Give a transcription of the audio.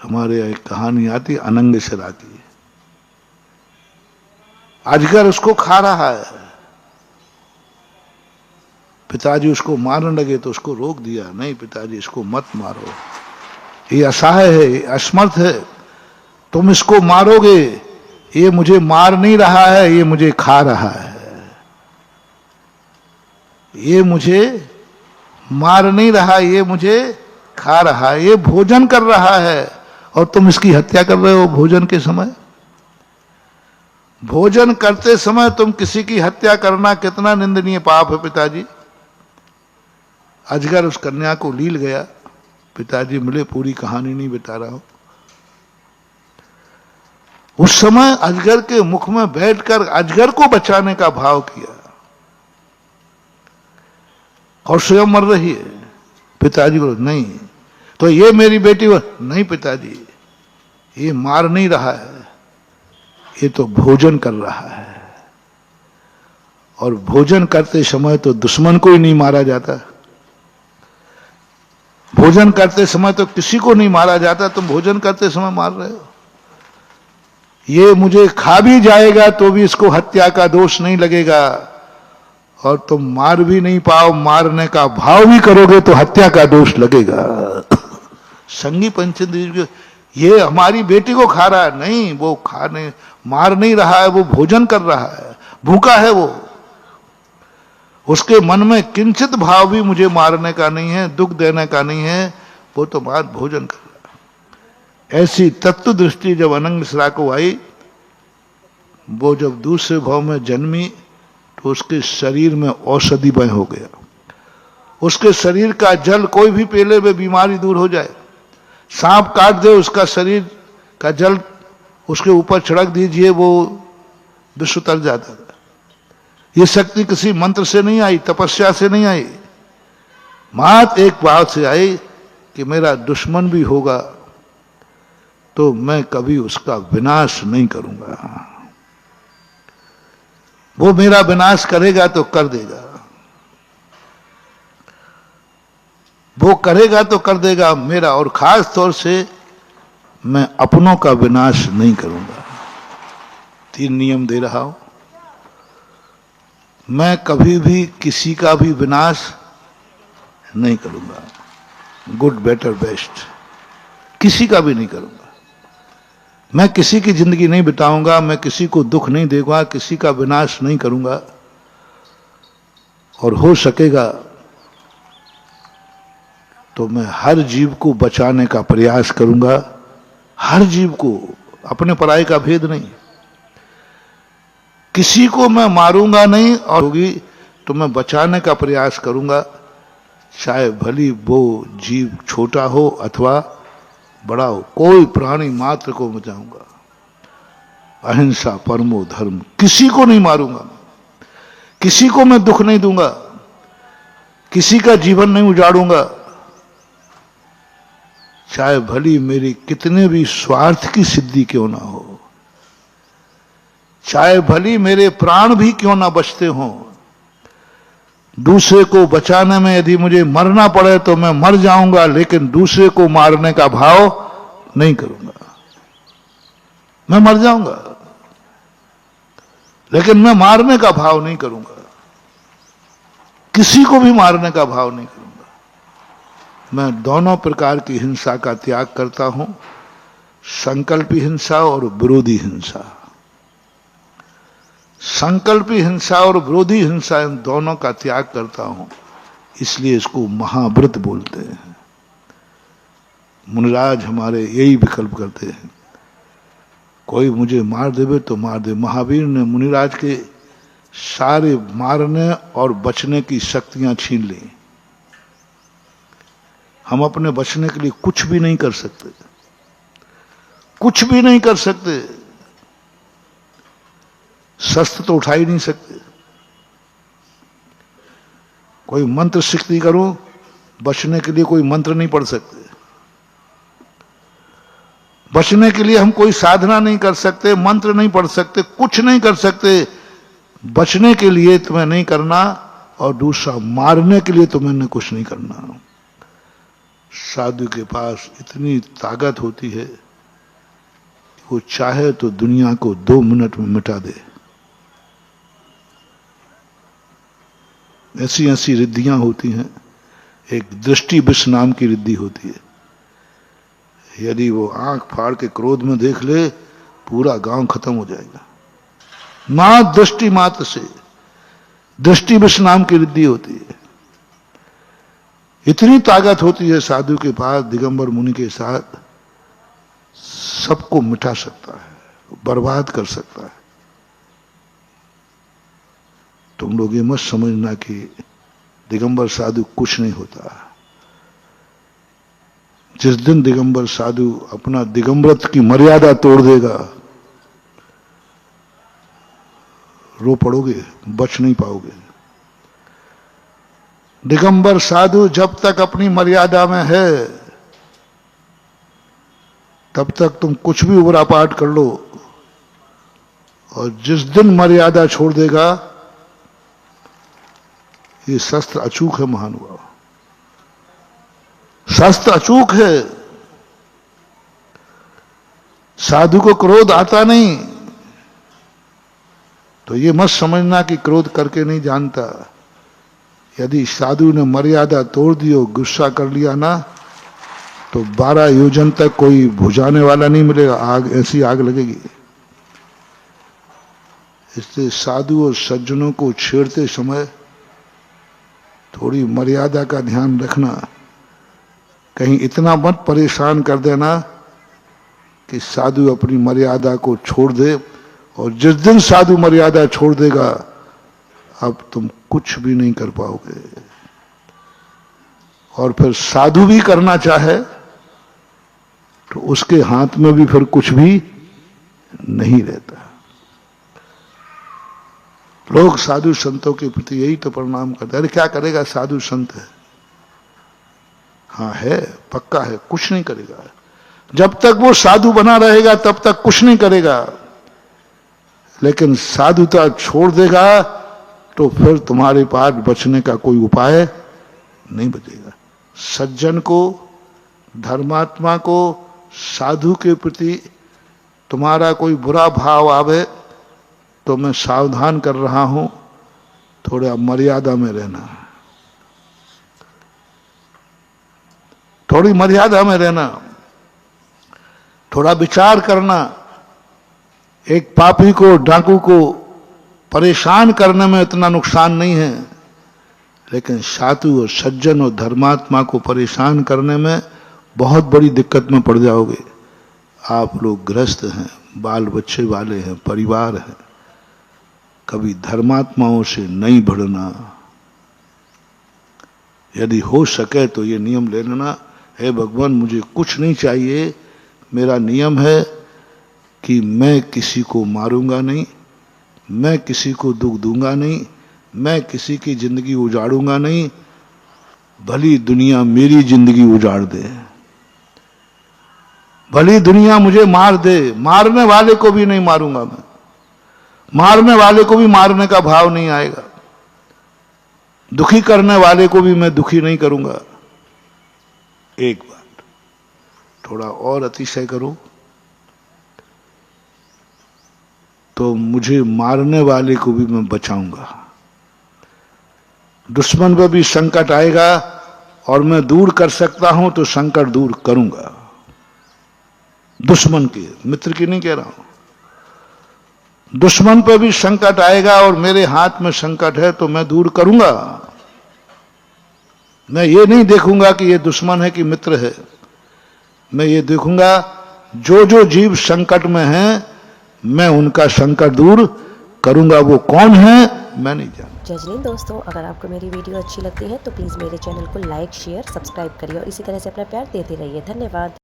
हमारे यहाँ एक कहानी आती अनंग शरा की। अजगर उसको खा रहा है, पिताजी उसको मारने लगे तो उसको रोक दिया, नहीं पिताजी इसको मत मारो, ये असहाय है, ये असमर्थ है, तुम इसको मारोगे, ये मुझे मार नहीं रहा है, ये मुझे खा रहा है, ये मुझे मार नहीं रहा, ये मुझे खा रहा है, ये भोजन कर रहा है और तुम इसकी हत्या कर रहे हो भोजन के समय। भोजन करते समय तुम किसी की हत्या करना कितना निंदनीय पाप है पिताजी। अजगर उस कन्या को लील गया। पिताजी मिले, पूरी कहानी नहीं बता रहा हूं। उस समय अजगर के मुख में बैठकर अजगर को बचाने का भाव किया और स्वयं मर रही है। पिताजी बोले नहीं, तो ये मेरी बेटी नहीं पिताजी, ये मार नहीं रहा है, ये तो भोजन कर रहा है, और भोजन करते समय तो दुश्मन को ही नहीं मारा जाता, भोजन करते समय तो किसी को नहीं मारा जाता, तुम भोजन करते समय मार रहे हो। ये मुझे खा भी जाएगा तो भी इसको हत्या का दोष नहीं लगेगा, और तुम मार भी नहीं पाओ, मारने का भाव भी करोगे तो हत्या का दोष लगेगा। संगी पंचेंद्रिय, ये हमारी बेटी को खा रहा है, नहीं वो खाने मार नहीं रहा है, वो भोजन कर रहा है, भूखा है वो, उसके मन में किंचित भाव भी मुझे मारने का नहीं है, दुख देने का नहीं है, वो तो बात भोजन कर रहा है। ऐसी तत्व दृष्टि जब अनंग मिश्रा को आई, वो जब दूसरे भाव में जन्मी तो उसके शरीर में औषधि बह हो गया। उसके शरीर का जल कोई भी पीले में बीमारी दूर हो जाए, सांप काट दे उसका शरीर का जल उसके ऊपर छिड़क दीजिए, वो विश्व तर जाता था। ये शक्ति किसी मंत्र से नहीं आई, तपस्या से नहीं आई, मात्र एक बात से आई कि मेरा दुश्मन भी होगा तो मैं कभी उसका विनाश नहीं करूंगा, वो मेरा विनाश करेगा तो कर देगा, वो करेगा तो कर देगा मेरा, और खास तौर से मैं अपनों का विनाश नहीं करूंगा। 3 नियम दे रहा हूं, मैं कभी भी किसी का भी विनाश नहीं करूंगा, गुड बेटर बेस्ट, किसी का भी नहीं करूंगा। मैं किसी की जिंदगी नहीं बिताऊंगा, मैं किसी को दुख नहीं दूंगा, किसी का विनाश नहीं करूंगा, और हो सकेगा तो मैं हर जीव को बचाने का प्रयास करूंगा, हर जीव को, अपने पराये का भेद नहीं, किसी को मैं मारूंगा नहीं, और होगी तो मैं बचाने का प्रयास करूंगा, चाहे भली वो जीव छोटा हो अथवा बड़ा हो, कोई प्राणी मात्र को बचाऊंगा। अहिंसा परमो धर्म, किसी को नहीं मारूंगा, किसी को मैं दुख नहीं दूंगा, किसी का जीवन नहीं उजाड़ूंगा, चाहे भली मेरी कितने भी स्वार्थ की सिद्धि क्यों ना हो, चाहे भली मेरे प्राण भी क्यों ना बचते हों, दूसरे को बचाने में यदि मुझे मरना पड़े तो मैं मर जाऊंगा, लेकिन दूसरे को मारने का भाव नहीं करूंगा। मैं मर जाऊंगा लेकिन मैं मारने का भाव नहीं करूंगा, किसी को भी मारने का भाव नहीं करूंगा। मैं दोनों प्रकार की हिंसा का त्याग करता हूं, संकल्पी हिंसा और विरोधी हिंसा। संकल्पी हिंसा और विरोधी हिंसा, इन दोनों का त्याग करता हूं, इसलिए इसको महाव्रत बोलते हैं। मुनिराज हमारे यही विकल्प करते हैं, कोई मुझे मार देवे तो मार दे। महावीर ने मुनिराज के सारे मारने और बचने की शक्तियां छीन ली। हम अपने बचने के लिए कुछ भी नहीं कर सकते, कुछ भी नहीं कर सकते, शस्त्र तो उठा ही नहीं सकते। कोई मंत्र सिद्धि करो, बचने के लिए कोई मंत्र नहीं पढ़ सकते, बचने के लिए हम कोई साधना नहीं कर सकते, मंत्र नहीं पढ़ सकते, कुछ नहीं कर सकते। बचने के लिए तुम्हें नहीं करना, और दूसरा मारने के लिए तुम्हें कुछ नहीं करना। साधु के पास इतनी ताकत होती है, वो चाहे तो दुनिया को 2 मिनट में मिटा दे। ऐसी ऐसी रिद्धियां होती हैं। एक दृष्टि विष नाम की रिद्धि होती है। यदि वो आंख फाड़ के क्रोध में देख ले, पूरा गांव खत्म हो जाएगा। मां दृष्टि मात्र से दृष्टि विष नाम की रिद्धि होती है। इतनी ताकत होती है साधु के पास, दिगंबर मुनि के साथ, सबको मिटा सकता है, बर्बाद कर सकता है। तुम लोग ये मत समझना कि दिगंबर साधु कुछ नहीं होता। जिस दिन दिगंबर साधु अपना दिगंबरत्व की मर्यादा तोड़ देगा, रो पड़ोगे, बच नहीं पाओगे। दिगंबर साधु जब तक अपनी मर्यादा में है, तब तक तुम कुछ भी उबरा पाट कर लो, और जिस दिन मर्यादा छोड़ देगा, ये शस्त्र अचूक है महानुभाव, शस्त्र अचूक है। साधु को क्रोध आता नहीं, तो ये मत समझना कि क्रोध करके नहीं जानता। यदि साधु ने मर्यादा तोड़ दी और गुस्सा कर लिया ना, तो 12 योजन तक कोई बुझाने वाला नहीं मिलेगा, आग ऐसी आग लगेगी। इसलिए साधु और सज्जनों को छेड़ते समय थोड़ी मर्यादा का ध्यान रखना। कहीं इतना मत परेशान कर देना कि साधु अपनी मर्यादा को छोड़ दे, और जिस दिन साधु मर्यादा छोड़ देगा, अब तुम कुछ भी नहीं कर पाओगे। और फिर साधु भी करना चाहे तो उसके हाथ में भी फिर कुछ भी नहीं रहता। लोग साधु संतों के प्रति यही तो प्रणाम करते हैं, अरे क्या करेगा, साधु संत है। हाँ है, पक्का है, कुछ नहीं करेगा। जब तक वो साधु बना रहेगा तब तक कुछ नहीं करेगा, लेकिन साधुता छोड़ देगा तो फिर तुम्हारे पास बचने का कोई उपाय नहीं बचेगा। सज्जन को, धर्मात्मा को, साधु के प्रति तुम्हारा कोई बुरा भाव आवे तो मैं सावधान कर रहा हूं, थोड़ा मर्यादा में रहना, थोड़ी मर्यादा में रहना, थोड़ा विचार करना। एक पापी को, डाकू को परेशान करने में इतना नुकसान नहीं है, लेकिन साधु और सज्जन और धर्मात्मा को परेशान करने में बहुत बड़ी दिक्कत में पड़ जाओगे। आप लोग गृहस्थ हैं, बाल बच्चे वाले हैं, परिवार है, कभी धर्मात्माओं से नहीं भिड़ना। यदि हो सके तो ये नियम ले लेना, हे भगवान मुझे कुछ नहीं चाहिए, मेरा नियम है कि मैं किसी को मारूंगा नहीं, मैं किसी को दुख दूंगा नहीं, मैं किसी की जिंदगी उजाड़ूंगा नहीं, भली दुनिया मेरी जिंदगी उजाड़ दे, भली दुनिया मुझे मार दे, मारने वाले को भी नहीं मारूंगा मैं, मारने वाले को भी मारने का भाव नहीं आएगा, दुखी करने वाले को भी मैं दुखी नहीं करूंगा। एक बात थोड़ा और अतिशय करो तो मुझे मारने वाले को भी मैं बचाऊंगा। दुश्मन पर भी संकट आएगा और मैं दूर कर सकता हूं तो संकट दूर करूंगा। दुश्मन के, मित्र की नहीं कह रहा हूं। दुश्मन पर भी संकट आएगा और मेरे हाथ में संकट है तो मैं दूर करूंगा। मैं ये नहीं देखूंगा कि ये दुश्मन है कि मित्र है, मैं ये देखूंगा जो जो जीव संकट में हैं मैं उनका संकट दूर करूंगा। वो कौन है मैं नहीं जानता। जज नहीं दोस्तों, अगर आपको मेरी वीडियो अच्छी लगती है तो प्लीज़ मेरे चैनल को लाइक, शेयर, सब्सक्राइब करिए और इसी तरह से अपना प्यार देते रहिए। धन्यवाद।